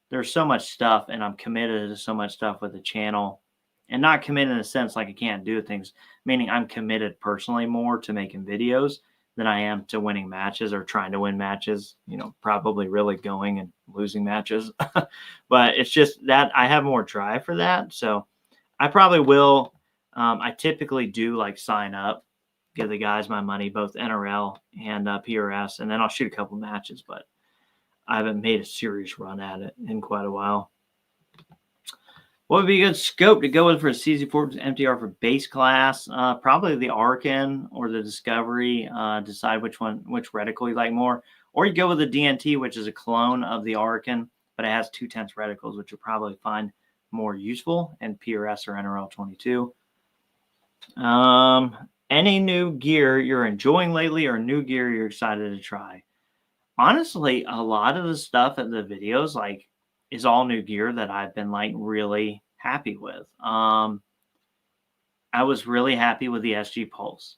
there's so much stuff, and I'm committed to so much stuff with the channel, and not committed in a sense like I can't do things. Meaning I'm committed personally more to making videos than I am to winning matches or trying to win matches. Probably really going and losing matches, but it's just that I have more drive for that. So I probably will. I typically do like sign up, give the guys my money, both NRL and PRS, and then I'll shoot a couple matches. But I haven't made a serious run at it in quite a while. What would be a good scope to go with for a CZ4 MTR for base class? Probably the Arkin or the Discovery. Decide which reticle you like more. Or you go with the DNT, which is a clone of the Arkin, but it has 2/10 reticles, which you'll probably find more useful in PRS or NRL 22. Any new gear you're enjoying lately or new gear you're excited to try? Honestly, a lot of the stuff in the videos is all new gear that I've been really happy with. I was really happy with the SG Pulse.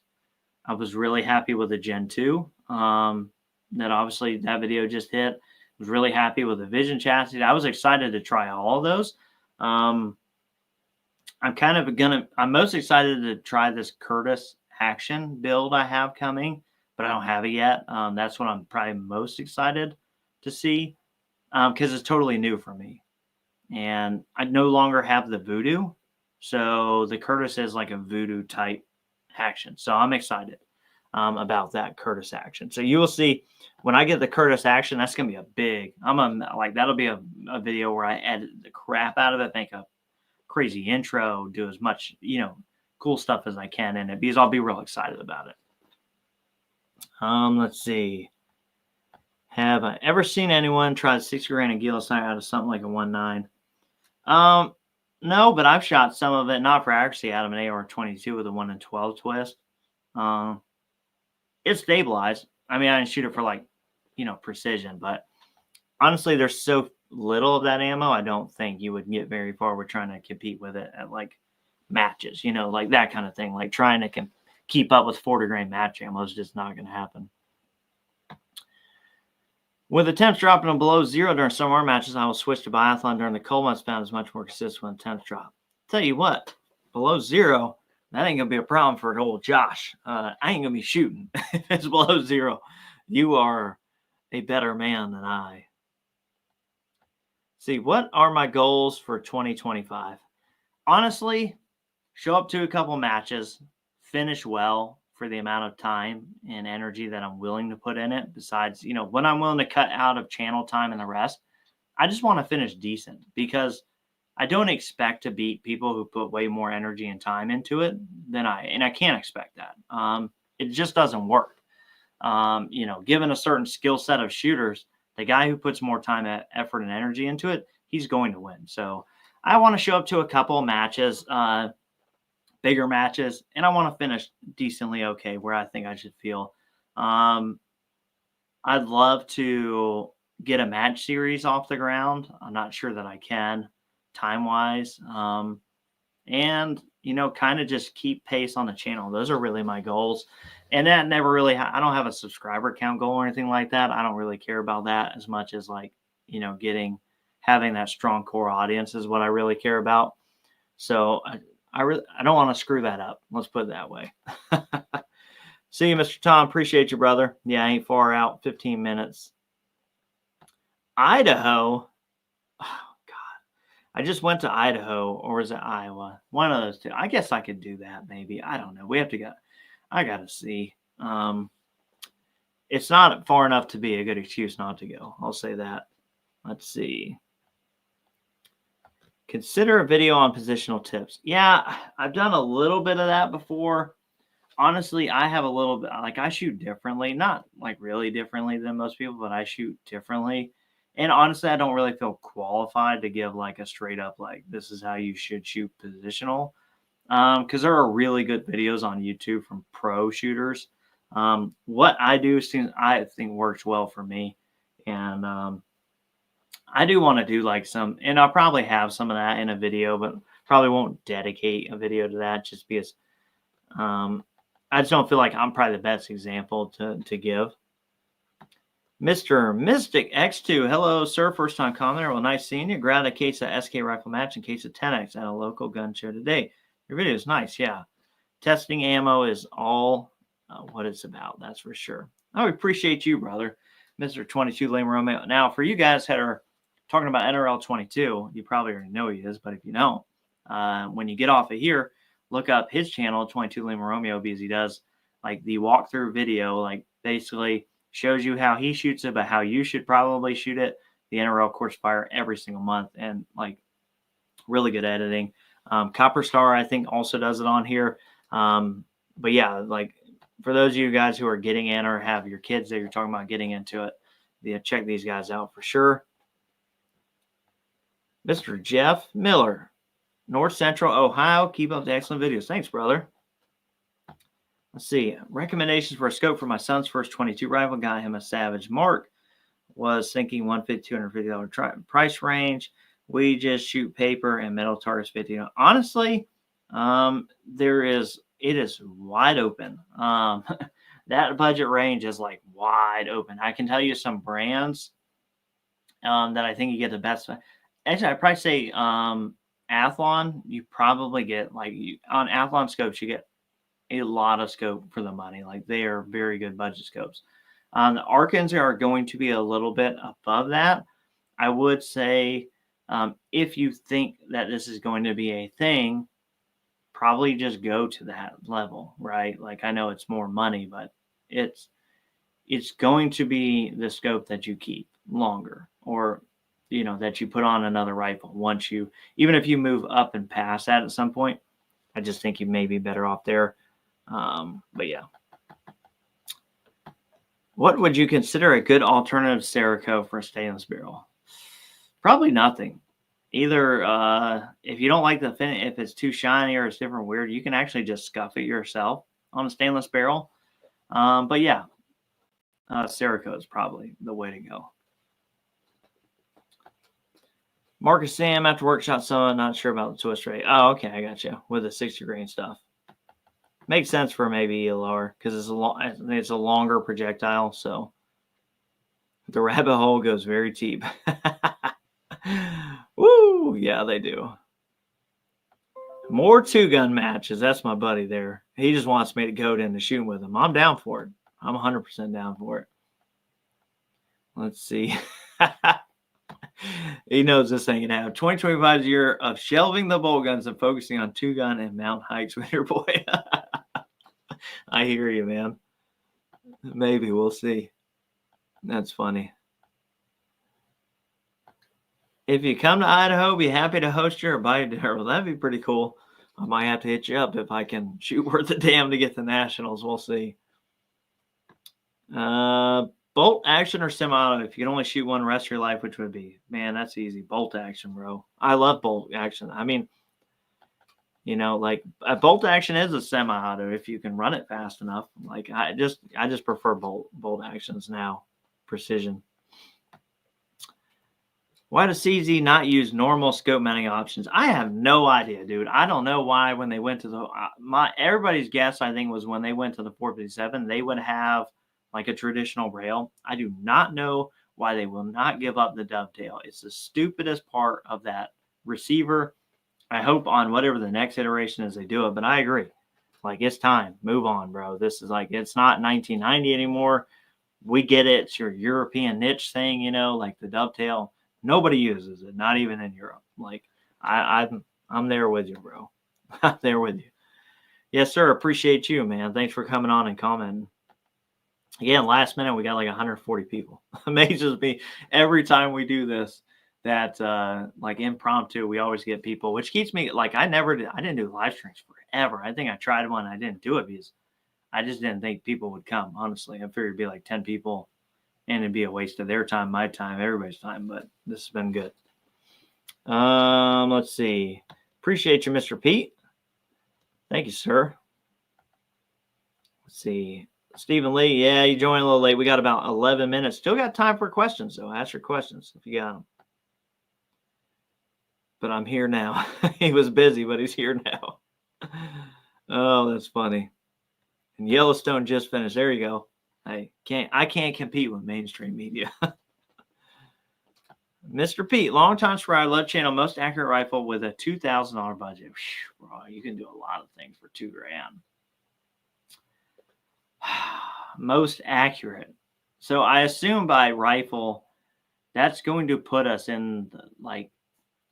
I was really happy with the Gen 2. That obviously that video just hit. I was really happy with the Vision chassis. I was excited to try all of those. I'm most excited to try this Curtis Action build I have coming, but I don't have it yet. That's what I'm probably most excited to see because it's totally new for me. And I no longer have the Voodoo. So the Curtis is like a Voodoo type action. So I'm excited about that Curtis action. So you will see when I get the Curtis action, that's going to be a big, that'll be a video where I edit the crap out of it, make a crazy intro, do as much, cool stuff as I can in it because I'll be real excited about it. Let's see. Have I ever seen anyone try 6 grand and Gila sight out of something like a 1.9? No, but I've shot some of it, not for accuracy, out of an AR-22 with a 1 in 12 twist. It's stabilized. I mean, I didn't shoot it for precision, but honestly, there's so little of that ammo. I don't think you would get very far with trying to compete with it at matches, that kind of thing. Like trying to keep up with 40 grain match ammo is just not going to happen. With attempts dropping below 0 during some of our matches, I will switch to biathlon during the cold months. Found is much more consistent when attempts drop. Tell you what, below 0, that ain't gonna be a problem for old Josh. I ain't gonna be shooting if it's below 0. You are a better man than I. See, what are my goals for 2025? Honestly, show up to a couple matches, finish well for the amount of time and energy that I'm willing to put in it. Besides, when I'm willing to cut out of channel time and the rest, I just want to finish decent because I don't expect to beat people who put way more energy and time into it than and I can't expect that. It just doesn't work. Given a certain skill set of shooters, the guy who puts more time, effort, and energy into it, he's going to win. So I want to show up to a couple of matches, bigger matches, and I want to finish decently okay where I think I should feel. I'd love to get a match series off the ground. I'm not sure that I can time-wise. And, kind of just keep pace on the channel. Those are really my goals. And that never really, I don't have a subscriber count goal or anything like that. I don't really care about that as much as having that strong core audience is what I really care about. So I don't want to screw that up. Let's put it that way. See you, Mr. Tom. Appreciate you, brother. Yeah, I ain't far out. 15 minutes. Idaho. Oh, God. I just went to Idaho, or is it Iowa? One of those two. I guess I could do that, maybe. I don't know. I got to see. It's not far enough to be a good excuse not to go. I'll say that. Let's see. Consider a video on positional tips. Yeah, I've done a little bit of that before. Honestly, I have a little bit, I shoot differently, not really differently than most people, but I shoot differently. And honestly, I don't really feel qualified to give a straight up, this is how you should shoot positional. Because there are really good videos on YouTube from pro shooters. What I do, I think works well for me. And I do want to do like some, and I'll probably have some of that in a video, but probably won't dedicate a video to that just because I just don't feel like I'm probably the best example to give. Mr. Mystic X2, hello, sir. First time commenter. Well, nice seeing you. Grabbed a case of SK rifle match and case of 10X at a local gun show today. Your video is nice, yeah. Testing ammo is all what it's about, that's for sure. I appreciate you, brother. Mr. 22 Lame Romeo. Now, for you guys that are talking about NRL 22, you probably already know he is, but if you don't, when you get off of here, look up his channel, 22 Lame Romeo, because he does like the walkthrough video, like basically shows you how he shoots it, but how you should probably shoot it. The NRL course fire every single month, and like really good editing. Copper Star, I think, also does it on here. But yeah, like for those of you guys who are getting in or have your kids that you're talking about getting into it, yeah, check these guys out for sure. Mr. Jeff Miller, North Central Ohio. Keep up the excellent videos. Thanks, brother. Let's see. Recommendations for a scope for my son's first 22 rifle. Got him a Savage Mark. Was thinking $150, $250 price range. We just shoot paper and metal targets 50. Honestly, it is wide open. That budget range is like wide open. I can tell you some brands that I think you get the best. Actually, I'd probably say Athlon. You probably get on Athlon scopes, you get a lot of scope for the money. Like they are very good budget scopes. The Arkans are going to be a little bit above that. I would say if you think that this is going to be a thing, probably just go to that level, right? Like I know it's more money, but it's going to be the scope that you keep longer, or that you put on another rifle once even if you move up and past that at some point. I just think you may be better off there. But yeah. What would you consider a good alternative Cerakote for a stainless barrel? Probably nothing. Either if you don't like the fin, if it's too shiny or it's different weird, you can actually just scuff it yourself on a stainless barrel. But yeah, Cerakote is probably the way to go. Marcus Sam, after workshop, someone not sure about the twist rate. Oh, okay, I got you with the 60 grain stuff. Makes sense for maybe ELR because it's a longer projectile, so the rabbit hole goes very deep. Woo! Yeah, they do. More 2-gun matches. That's my buddy there. He just wants me to go in to shoot with him. I'm down for it. I'm 100% down for it. Let's see. He knows this ain't gonna happen. 2025 is a year of shelving the bolt guns and focusing on 2-gun and mount hikes with your boy. I hear you, man. Maybe we'll see. That's funny. If you come to Idaho, be happy to host you or buy you dinner. Well, that'd be pretty cool. I might have to hit you up if I can shoot worth a damn to get the nationals. We'll see. Bolt action or semi-auto? If you could only shoot one rest of your life, which would be? Man, that's easy. Bolt action, bro. I love bolt action. I mean, like a bolt action is a semi-auto if you can run it fast enough. Like I just prefer bolt actions now. Precision. Why does CZ not use normal scope mounting options? I have no idea, dude. I don't know why when they went to the everybody's guess, I think, was when they went to the 457, they would have like a traditional rail. I do not know why they will not give up the dovetail. It's the stupidest part of that receiver. I hope on whatever the next iteration is they do it, but I agree. Like it's time. Move on, bro. This is like, it's not 1990 anymore. We get it. It's your European niche thing, like the dovetail. Nobody uses it, not even in Europe. Like I'm there with you, bro. I'm there with you. Yes, sir. Appreciate you, man. Thanks for coming on and commenting. Again, last minute we got like 140 people. Amazes me every time we do this. That like impromptu, we always get people, which keeps me like I didn't do live streams forever. I think I tried one, I didn't do it because I just didn't think people would come. Honestly, I figured it'd be like 10 people. And it'd be a waste of their time, my time, everybody's time. But this has been good. Let's see. Appreciate you, Mr. Pete. Thank you, sir. Let's see. Stephen Lee. Yeah, you joined a little late. We got about 11 minutes. Still got time for questions, though. Ask your questions if you got them. but I'm here now. He was busy, but he's here now. Oh, that's funny. And Yellowstone just finished. There you go. I can't compete with mainstream media. Mr. Pete, longtime subscriber, love channel, most accurate rifle with a $2,000 budget. Whew, bro, you can do a lot of things for $2,000. Most accurate. So I assume by rifle, that's going to put us in the, like,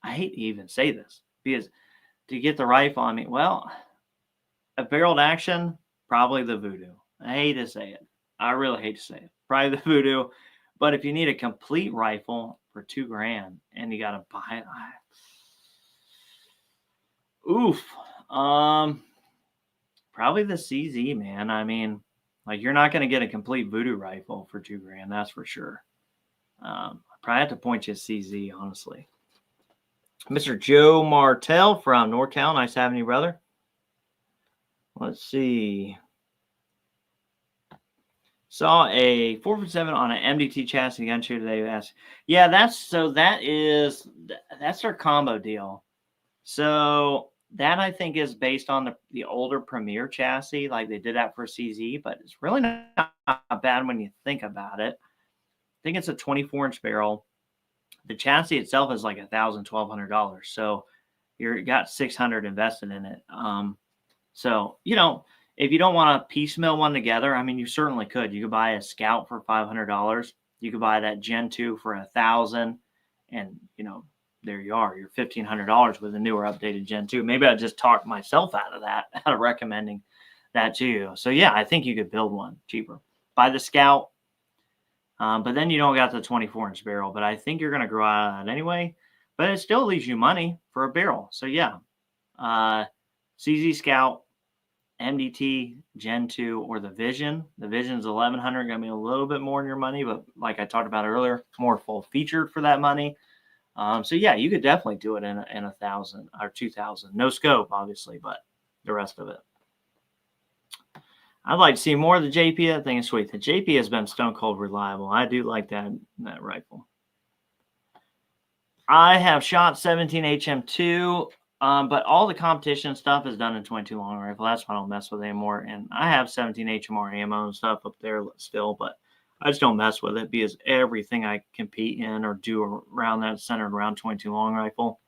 I hate to even say this because to get the rifle, I mean, well, a barreled action, probably the Voodoo. I hate to say it. I really hate to say it. Probably the Voodoo. But if you need a complete rifle for $2,000 and you got to buy it, oof. Probably the CZ, man. I mean, like you're not going to get a complete Voodoo rifle for $2,000, that's for sure. I probably have to point you a CZ, honestly. Mr. Joe Martell from NorCal. Nice having you, brother. Let's see. Saw a 4.7 on an MDT chassis gun show today. Asked, yeah, that's their combo deal. So that I think is based on the older Premier chassis, like they did that for CZ, but it's really not bad when you think about it. I think it's a 24-inch barrel. The chassis itself is like $1,000-$1,200, so you got $600 invested in it. So if you don't want to piecemeal one together, I mean, you certainly could. You could buy a Scout for $500. You could buy that Gen 2 for $1,000, and there you are. You're $1,500 with a newer, updated Gen 2. Maybe I just talked myself out of recommending that to you. So yeah, I think you could build one cheaper. Buy the Scout, but then you don't got the 24-inch barrel. But I think you're going to grow out of that anyway. But it still leaves you money for a barrel. So yeah, CZ Scout, MDT, Gen 2, or the Vision. The Vision's $1,100, going to be a little bit more in your money, but like I talked about earlier, more full featured for that money. So yeah, you could definitely do it in $1,000 or $2,000. No scope, obviously, but the rest of it. I'd like to see more of the JP. That thing is sweet. The JP has been stone cold reliable. I do like that rifle. I have shot 17 HM2. But all the competition stuff is done in 22 long rifle. That's why I don't mess with it anymore. And I have 17 HMR ammo and stuff up there still, but I just don't mess with it because everything I compete in or do around that centered around 22 long rifle.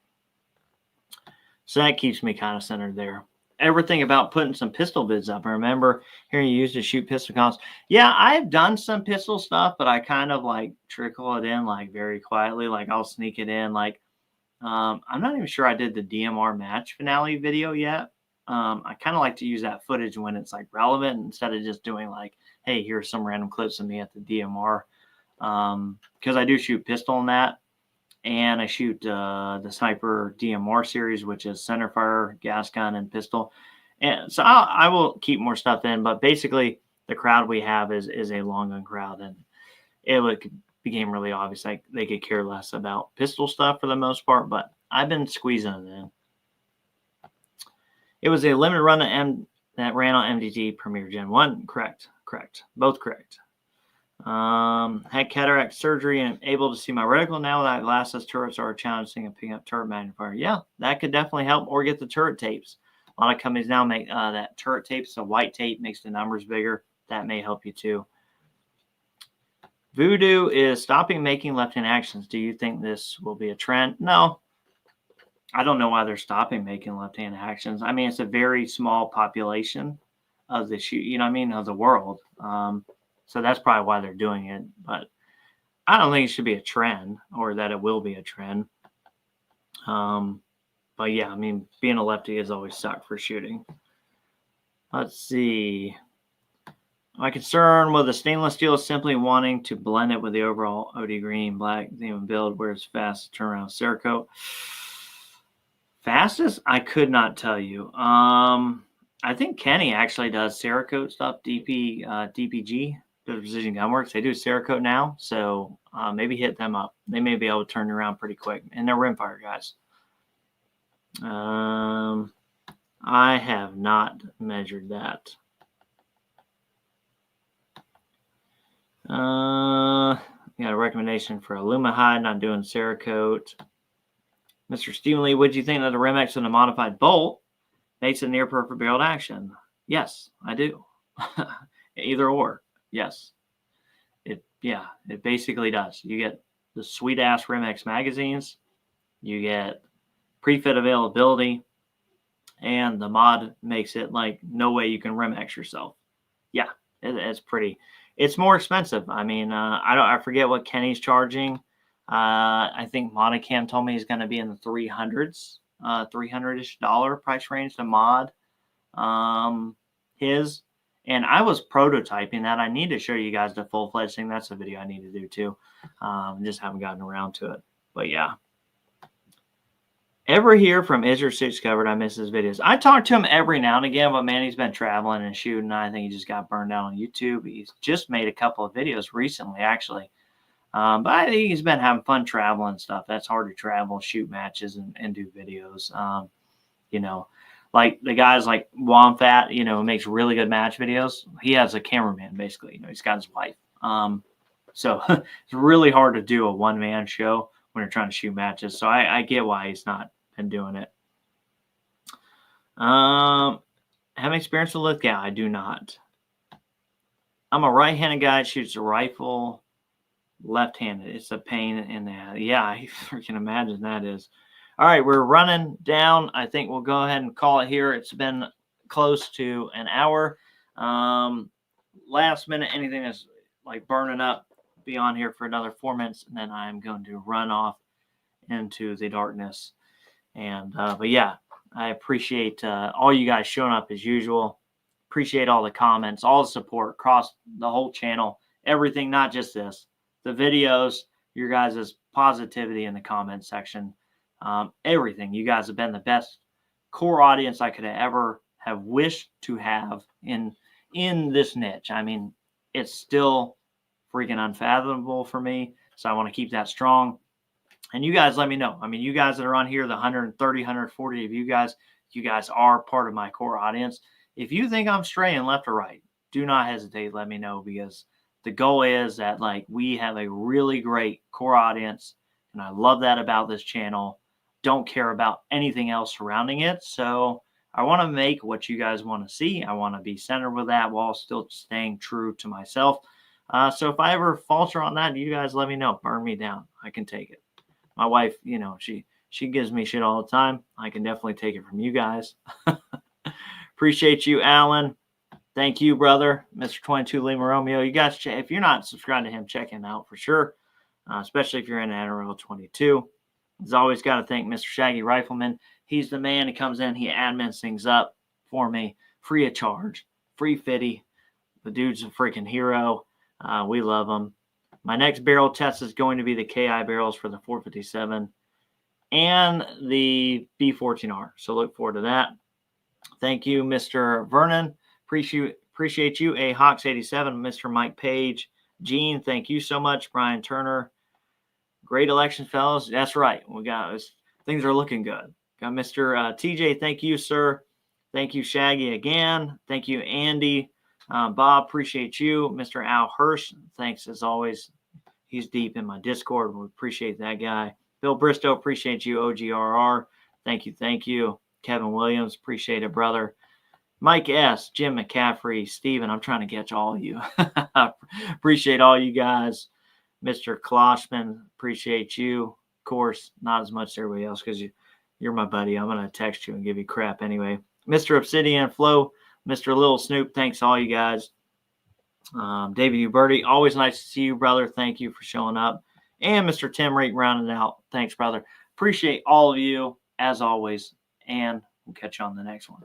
So that keeps me kind of centered there. Everything about putting some pistol vids up. I remember hearing you used to shoot pistol comps. Yeah, I've done some pistol stuff, but I kind of like trickle it in like very quietly. Like I'll sneak it in like. I'm not even sure I did the DMR match finale video yet. I kind of like to use that footage when it's like relevant instead of just doing like, hey, here's some random clips of me at the DMR. Because I do shoot pistol in that. And I shoot the Sniper DMR series, which is centerfire, gas gun, and pistol. And so I will keep more stuff in. But basically, the crowd we have is a long gun crowd. And it became really obvious like they could care less about pistol stuff for the most part, but I've been squeezing it in. It was a limited run that ran on MDT Premier Gen 1. Correct. Both correct. Had cataract surgery and able to see my reticle now that glasses. Turrets are challenging and picking up turret magnifier. Yeah, that could definitely help, or get the turret tapes. A lot of companies now make that turret tape, so white tape makes the numbers bigger. That may help you too. Voodoo is stopping making left-hand actions. Do you think this will be a trend? No. I don't know why they're stopping making left-hand actions. I mean, it's a very small population of the of the world. So that's probably why they're doing it. But I don't think it should be a trend or that it will be a trend. But yeah, I mean, being a lefty has always sucked for shooting. Let's see. My concern with the stainless steel is simply wanting to blend it with the overall OD green black theme build where it's fast to turn around Cerakote. Fastest? I could not tell you. I think Kenny actually does Cerakote stuff, DPG, the Precision Gunworks. They do Cerakote now, so maybe hit them up. They may be able to turn you around pretty quick, and they're Rimfire guys. I have not measured that. Got a recommendation for Alumahide, not doing Cerakote. Mr. Stephen Lee, would you think that the Rimx and the modified bolt makes a near perfect barreled action? Yes, I do. Either or. Yes. It basically does. You get the sweet ass Rimx magazines, you get pre-fit availability, and the mod makes it like no way you can Rimx yourself. Yeah, it's pretty. It's more expensive. I mean, I forget what Kenny's charging. I think Monocam told me he's going to be in the 300s, $300-ish price range to mod his. And I was prototyping that. I need to show you guys the full-fledged thing. That's a video I need to do too. Just haven't gotten around to it. But yeah. Ever hear from Is Your Six Covered? I miss his videos. I talk to him every now and again, but man, he's been traveling and shooting. I think he just got burned out on YouTube. He's just made a couple of videos recently, actually. But I think he's been having fun traveling and stuff. That's hard to travel, shoot matches, and do videos. You know, like the guys like Womfat, you know, makes really good match videos. He has a cameraman, basically. You know, he's got his wife. So it's really hard to do a one-man show when you're trying to shoot matches. So I get why he's not been doing it. Have experience with lift? Yeah, I do not. I'm a right-handed guy that shoots a rifle left-handed. It's a pain in the yeah, I freaking imagine that is. All right, we're running down. I think we'll go ahead and call it here. It's been close to an hour. Last minute, anything that's like burning up, be on here for another 4 minutes, and then I'm going to run off into the darkness. And but yeah, I appreciate all you guys showing up as usual. Appreciate all the comments, all the support across the whole channel, everything, not just this, the videos, your guys' positivity in the comment section, everything. You guys have been the best core audience I could ever have wished to have in this niche. I mean, it's still freaking unfathomable for me, so I want to keep that strong. And you guys let me know. I mean, you guys that are on here, the 130, 140 of you guys are part of my core audience. If you think I'm straying left or right, do not hesitate. Let me know, because the goal is that like we have a really great core audience, and I love that about this channel. Don't care about anything else surrounding it. So I want to make what you guys want to see. I want to be centered with that while still staying true to myself. So if I ever falter on that, you guys let me know. Burn me down. I can take it. My wife, you know, she gives me shit all the time. I can definitely take it from you guys. Appreciate you, Alan. Thank you, brother. Mr. 22 Lima Romeo. You guys, if you're not subscribed to him, check him out for sure, especially if you're in NRL 22. As always, got to thank Mr. Shaggy Rifleman. He's the man. He comes in, he admins things up for me, free of charge, free fitty. The dude's a freaking hero. We love him. My next barrel test is going to be the KI barrels for the 457 and the B14R. So look forward to that. Thank you, Mr. Vernon. Appreciate you. A Hawks 87, Mr. Mike Page. Gene, thank you so much. Brian Turner. Great election, fellas. That's right. We got this. Things are looking good. Got Mr. TJ. Thank you, sir. Thank you, Shaggy, again. Thank you, Andy. Bob, appreciate you. Mr. Al Hirsch, thanks as always. He's deep in my Discord. We appreciate that guy. Bill Bristow, appreciate you. OGRR, thank you, thank you. Kevin Williams, appreciate it, brother. Mike S., Jim McCaffrey, Steven, I'm trying to catch all of you. Appreciate all you guys. Mr. Kloshman, appreciate you. Of course, not as much as everybody else because you're my buddy. I'm going to text you and give you crap anyway. Mr. Obsidian Flow, Mr. Little Snoop, thanks all you guys. David Uberti, always nice to see you, brother. Thank you for showing up. And Mr. Tim Reek rounding out. Thanks, brother. Appreciate all of you, as always. And we'll catch you on the next one.